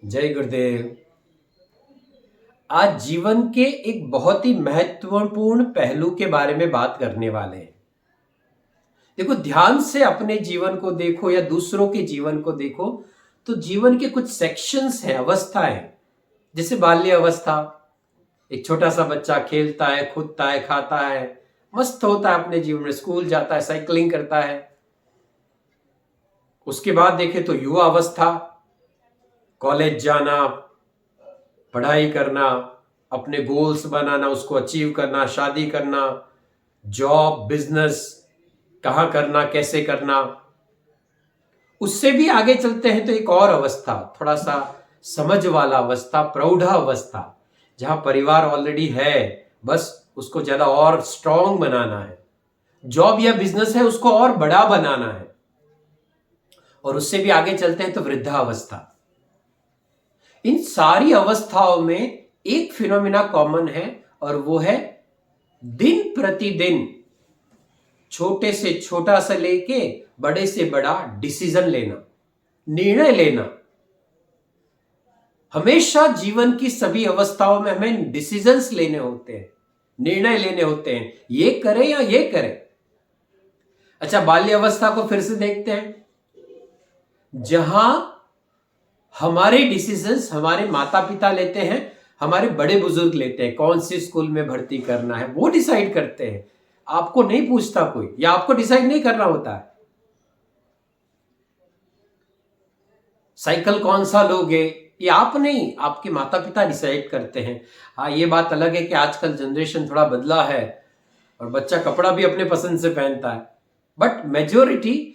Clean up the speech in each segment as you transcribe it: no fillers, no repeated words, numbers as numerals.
जय गुरुदेव। आज जीवन के एक बहुत ही महत्वपूर्ण पहलू के बारे में बात करने वाले हैं। देखो, ध्यान से अपने जीवन को देखो या दूसरों के जीवन को देखो तो जीवन के कुछ सेक्शंस हैं, अवस्थाएं। जैसे बाल्य अवस्था, एक छोटा सा बच्चा खेलता है, कूदता है, खाता है, मस्त होता है अपने जीवन में, स्कूल जाता है, साइकिलिंग करता है। उसके बाद देखें तो युवा अवस्था, कॉलेज जाना, पढ़ाई करना, अपने गोल्स बनाना, उसको अचीव करना, शादी करना, जॉब, बिजनेस, कहाँ करना, कैसे करना। उससे भी आगे चलते हैं तो एक और अवस्था, थोड़ा सा समझ वाला अवस्था, प्रौढ़ा अवस्था, जहां परिवार ऑलरेडी है, बस उसको ज्यादा और स्ट्रांग बनाना है। जॉब या बिजनेस है, उसको और बड़ा बनाना है। और उससे भी आगे चलते हैं तो वृद्धावस्था। इन सारी अवस्थाओं में एक फिनोमिना कॉमन है, और वो है दिन प्रतिदिन छोटे से छोटा से लेके बड़े से बड़ा डिसीजन लेना, निर्णय लेना। हमेशा जीवन की सभी अवस्थाओं में हमें डिसीजंस लेने होते हैं, निर्णय लेने होते हैं, ये करें या ये करें। अच्छा, बाल्य अवस्था को फिर से देखते हैं, जहां हमारे डिसीजंस हमारे माता पिता लेते हैं, हमारे बड़े बुजुर्ग लेते हैं। कौन सी स्कूल में भर्ती करना है वो डिसाइड करते हैं, आपको नहीं पूछता कोई, या आपको डिसाइड नहीं करना होता है। साइकिल कौन सा लोगे, ये आप नहीं, आपके माता पिता डिसाइड करते हैं। हाँ, ये बात अलग है कि आजकल जनरेशन थोड़ा बदला है और बच्चा कपड़ा भी अपने पसंद से पहनता है, बट मेजोरिटी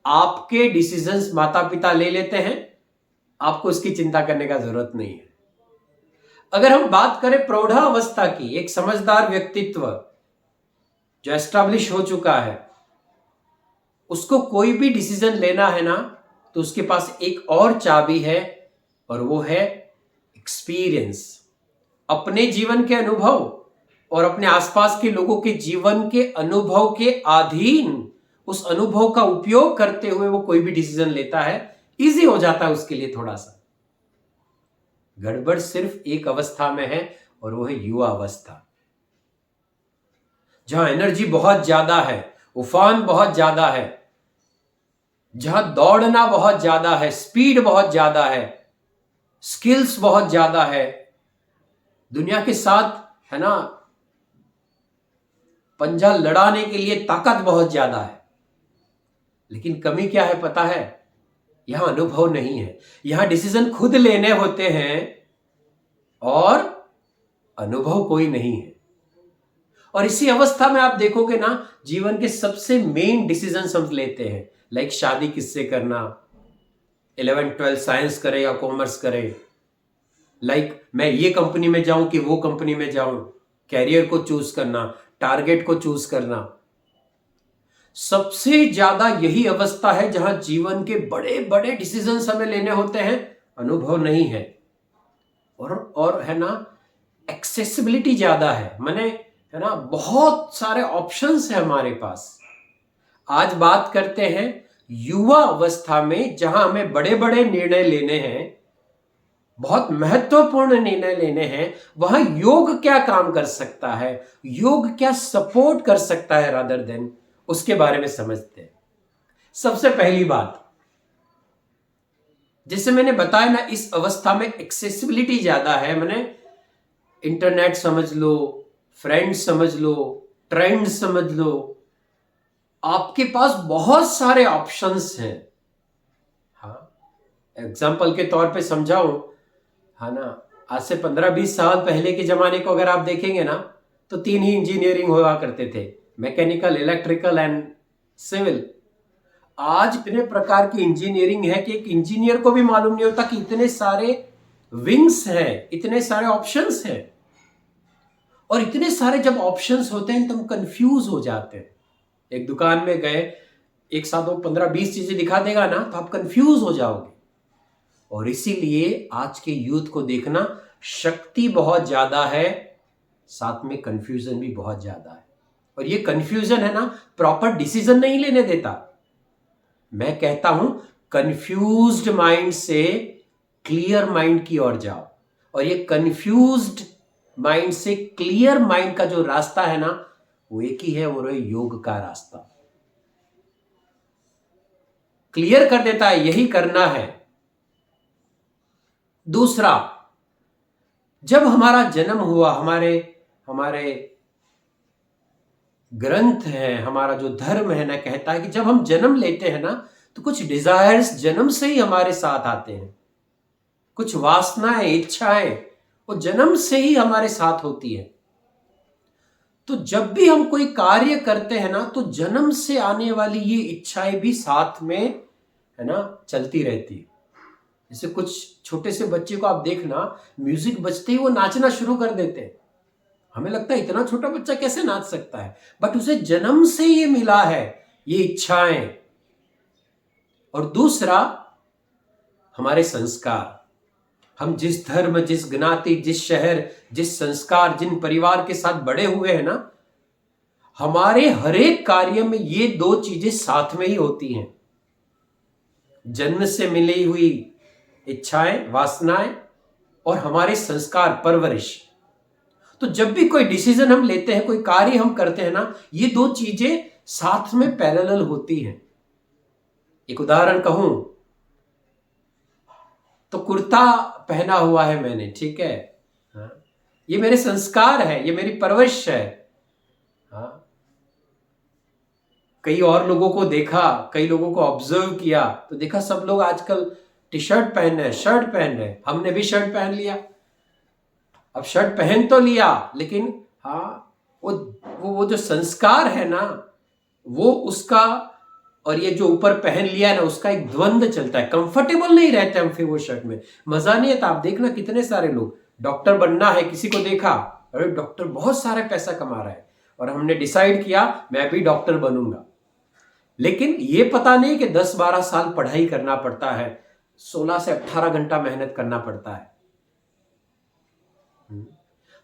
आपके डिसीजंस माता पिता ले लेते हैं, आपको इसकी चिंता करने का जरूरत नहीं है। अगर हम बात करें प्रौढ़ावस्था की, एक समझदार व्यक्तित्व जो एस्टैब्लिश हो चुका है, उसको कोई भी डिसीजन लेना है ना, तो उसके पास एक और चाबी है, और वो है एक्सपीरियंस। अपने जीवन के अनुभव और अपने आसपास के लोगों के जीवन के अनुभव के अधीन, उस अनुभव का उपयोग करते हुए वो कोई भी डिसीजन लेता है, इजी हो जाता है उसके लिए थोड़ा सा। गड़बड़ सिर्फ एक अवस्था में है, और वो है युवा अवस्था, जहां एनर्जी बहुत ज्यादा है, उफान बहुत ज्यादा है, जहां दौड़ना बहुत ज्यादा है, स्पीड बहुत ज्यादा है, स्किल्स बहुत ज्यादा है, दुनिया के साथ, है ना, पंजा लड़ाने के लिए ताकत बहुत ज्यादा है। लेकिन कमी क्या है पता है? यहां अनुभव नहीं है। यहां डिसीजन खुद लेने होते हैं और अनुभव कोई नहीं है। और इसी अवस्था में आप देखोगे ना, जीवन के सबसे मेन डिसीजन हम लेते हैं, लाइक शादी किससे करना, 11th-12th साइंस करे या कॉमर्स करे, लाइक मैं ये कंपनी में जाऊं कि वो कंपनी में जाऊं, कैरियर को चूज करना, टारगेट को चूज करना। सबसे ज्यादा यही अवस्था है जहां जीवन के बड़े बड़े डिसीजंस हमें लेने होते हैं, अनुभव नहीं है। और है ना, एक्सेसिबिलिटी ज्यादा है, माने है ना, बहुत सारे ऑप्शंस है हमारे पास। आज बात करते हैं युवा अवस्था में, जहां हमें बड़े बड़े निर्णय लेने हैं, बहुत महत्वपूर्ण निर्णय लेने हैं। वहां योग क्या काम कर सकता है, योग क्या सपोर्ट कर सकता है, रादर देन, उसके बारे में समझते हैं। सबसे पहली बात, जैसे मैंने बताया ना, इस अवस्था में एक्सेसिबिलिटी ज्यादा है, मैंने इंटरनेट समझ लो, फ्रेंड्स समझ लो, ट्रेंड समझ लो, आपके पास बहुत सारे ऑप्शंस हैं। हाँ, एग्जाम्पल के तौर पे समझाऊं, है ना, आज से 15-20 साल पहले के जमाने को अगर आप देखेंगे ना, तो 3 ही इंजीनियरिंग हुआ करते थे, मैकेनिकल, इलेक्ट्रिकल एंड सिविल। आज इतने प्रकार की इंजीनियरिंग है कि एक इंजीनियर को भी मालूम नहीं होता कि इतने सारे विंग्स हैं, इतने सारे ऑप्शंस हैं। और इतने सारे जब ऑप्शंस होते हैं तो हम कंफ्यूज हो जाते हैं। एक दुकान में गए, एक साथ वो 15-20 चीजें दिखा देगा ना, तो आप कंफ्यूज हो जाओगे। और इसीलिए आज के यूथ को देखना, शक्ति बहुत ज्यादा है, साथ में कंफ्यूजन भी बहुत ज्यादा है। और ये कंफ्यूजन है ना, प्रॉपर डिसीजन नहीं लेने देता। मैं कहता हूं, कंफ्यूज्ड माइंड से क्लियर माइंड की ओर जाओ। और ये कंफ्यूज्ड माइंड से क्लियर माइंड का जो रास्ता है ना, वो एक ही है, वो है योग का रास्ता। क्लियर कर देता है यही करना है। दूसरा, जब हमारा जन्म हुआ, हमारे ग्रंथ है, हमारा जो धर्म है ना, कहता है कि जब हम जन्म लेते हैं ना, तो कुछ डिजायर्स जन्म से ही हमारे साथ आते हैं। कुछ वासनाएं, इच्छाएं वो जन्म से ही हमारे साथ होती है। तो जब भी हम कोई कार्य करते हैं ना, तो जन्म से आने वाली ये इच्छाएं भी साथ में, है ना, चलती रहती है। जैसे कुछ छोटे से बच्चे को आप देखना, म्यूजिक बजते ही वो नाचना शुरू कर देते हैं। हमें लगता है इतना छोटा बच्चा कैसे नाच सकता है, बट उसे जन्म से ये मिला है, ये इच्छाएं। और दूसरा, हमारे संस्कार। हम जिस धर्म, जिस ज्ञाति, जिस शहर, जिस संस्कार, जिन परिवार के साथ बड़े हुए हैं ना, हमारे हर एक कार्य में ये दो चीजें साथ में ही होती हैं। जन्म से मिली हुई इच्छाएं, वासनाएं, और हमारे संस्कार, परवरिश। तो जब भी कोई डिसीजन हम लेते हैं, कोई कार्य हम करते हैं ना, ये दो चीजें साथ में पैरेलल होती हैं। एक उदाहरण कहूं तो कुर्ता पहना हुआ है मैंने, ठीक है, हाँ? ये मेरे संस्कार है, ये मेरी परवरिश है। हाँ? कई और लोगों को देखा, कई लोगों को ऑब्जर्व किया, तो देखा सब लोग आजकल टी शर्ट पहन रहे हैं, शर्ट पहन रहे हैं, हमने भी शर्ट पहन लिया। अब शर्ट पहन तो लिया, लेकिन हाँ, वो जो संस्कार है ना, वो उसका, और ये जो ऊपर पहन लिया ना, उसका एक द्वंद चलता है। कंफर्टेबल नहीं रहते हम फिर वो शर्ट में, मजा नहीं आता। आप देखना कितने सारे लोग, डॉक्टर बनना है, किसी को देखा, अरे डॉक्टर बहुत सारे पैसा कमा रहा है, और हमने डिसाइड किया मैं भी डॉक्टर बनूंगा। लेकिन ये पता नहीं कि 10-12 साल पढ़ाई करना पड़ता है, 16 से 18 घंटा मेहनत करना पड़ता है।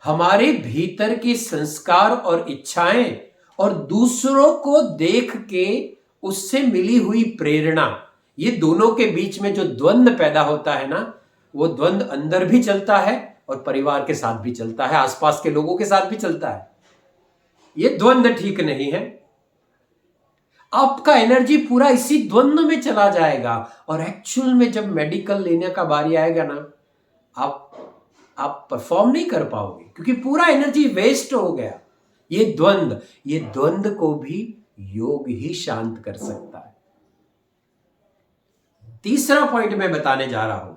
हमारे भीतर के संस्कार और इच्छाएं, और दूसरों को देख के उससे मिली हुई प्रेरणा, ये दोनों के बीच में जो द्वंद पैदा होता है ना, वो द्वंद अंदर भी चलता है और परिवार के साथ भी चलता है, आसपास के लोगों के साथ भी चलता है। ये द्वंद ठीक नहीं है। आपका एनर्जी पूरा इसी द्वंद में चला जाएगा, और एक्चुअल में जब मेडिकल लेने का बारी आएगा ना, आप परफॉर्म नहीं कर पाओगे, क्योंकि पूरा एनर्जी वेस्ट हो गया। ये द्वंद को भी योग ही शांत कर सकता है। तीसरा पॉइंट मैं बताने जा रहा हूं,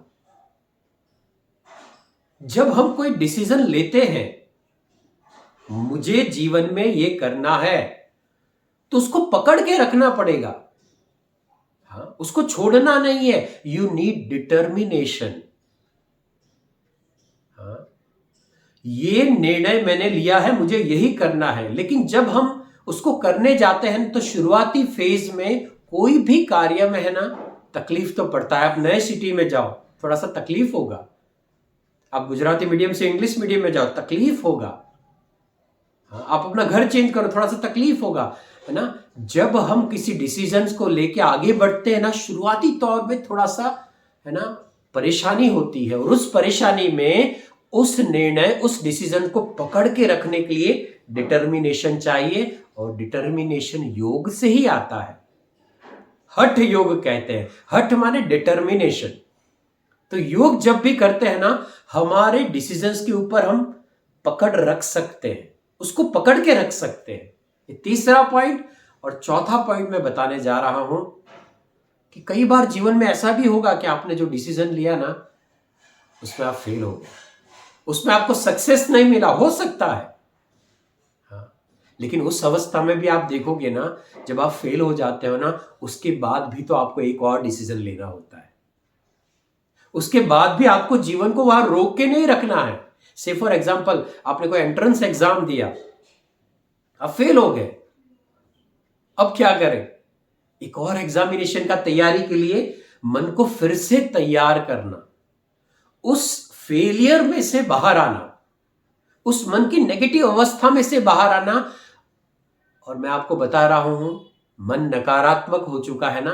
जब हम कोई डिसीजन लेते हैं, मुझे जीवन में ये करना है, तो उसको पकड़ के रखना पड़ेगा। हाँ, उसको छोड़ना नहीं है। You need determination. ये निर्णय मैंने लिया है, मुझे यही करना है। लेकिन जब हम उसको करने जाते हैं, तो शुरुआती फेज में कोई भी कार्य में, है ना, तकलीफ तो पड़ता है। आप नए सिटी में जाओ, थोड़ा सा तकलीफ होगा। आप गुजराती मीडियम से इंग्लिश मीडियम में जाओ, तकलीफ होगा। आप अपना घर चेंज करो, थोड़ा सा तकलीफ होगा, है ना। जब हम किसी डिसीजंस को लेके आगे बढ़ते हैं ना, शुरुआती तौर में थोड़ा सा, है ना, परेशानी होती है, और उस परेशानी में उस निर्णय, उस डिसीजन को पकड़ के रखने के लिए डिटर्मिनेशन चाहिए, और डिटर्मिनेशन योग से ही आता है। हठ योग कहते हैं। हठ माने डिटर्मिनेशन। तो योग जब भी करते हैं ना, हमारे डिसीजंस के ऊपर हम पकड़ रख सकते हैं, उसको पकड़ के रख सकते हैं। ये तीसरा पॉइंट। और चौथा पॉइंट मैं बताने जा रहा हूं कि कई बार जीवन में ऐसा भी होगा कि आपने जो डिसीजन लिया ना, उसमें आप फेल हो गए, उसमें आपको सक्सेस नहीं मिला, हो सकता है। हाँ, लेकिन उस अवस्था में भी आप देखोगे ना, जब आप फेल हो जाते हो ना, उसके बाद भी तो आपको एक और डिसीजन लेना होता है। उसके बाद भी आपको जीवन को वहां रोक के नहीं रखना है। से फॉर एग्जाम्पल, आपने कोई एंट्रेंस एग्जाम दिया, आप फेल हो गए, अब क्या करें? एक और एग्जामिनेशन का तैयारी के लिए मन को फिर से तैयार करना, उस फेलियर में से बाहर आना, उस मन की नेगेटिव अवस्था में से बाहर आना। और मैं आपको बता रहा हूं, मन नकारात्मक हो चुका है ना,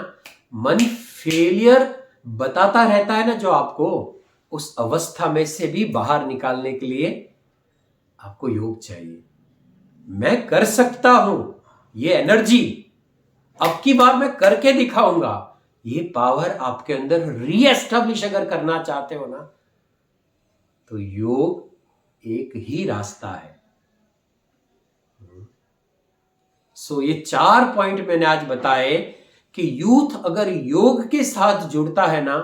मन फेलियर बताता रहता है ना जो आपको, उस अवस्था में से भी बाहर निकालने के लिए आपको योग चाहिए। मैं कर सकता हूं, ये एनर्जी अब की बार मैं करके दिखाऊंगा, ये पावर आपके अंदर रीएस्टैब्लिश अगर करना चाहते हो ना, तो योग एक ही रास्ता है। सो ये 4 पॉइंट मैंने आज बताए कि यूथ अगर योग के साथ जुड़ता है ना,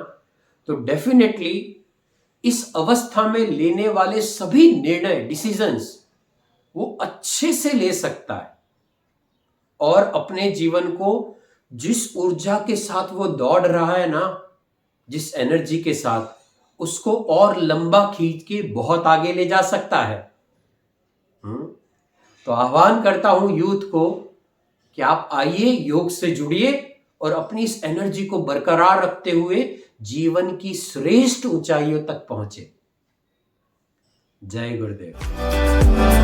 तो डेफिनेटली इस अवस्था में लेने वाले सभी निर्णय, डिसीजंस वो अच्छे से ले सकता है और अपने जीवन को जिस ऊर्जा के साथ वो दौड़ रहा है ना, जिस एनर्जी के साथ, उसको और लंबा खींच के बहुत आगे ले जा सकता है। तो आह्वान करता हूं यूथ को कि आप आइए, योग से जुड़िए और अपनी इस एनर्जी को बरकरार रखते हुए जीवन की श्रेष्ठ ऊंचाइयों तक पहुंचे। जय गुरुदेव।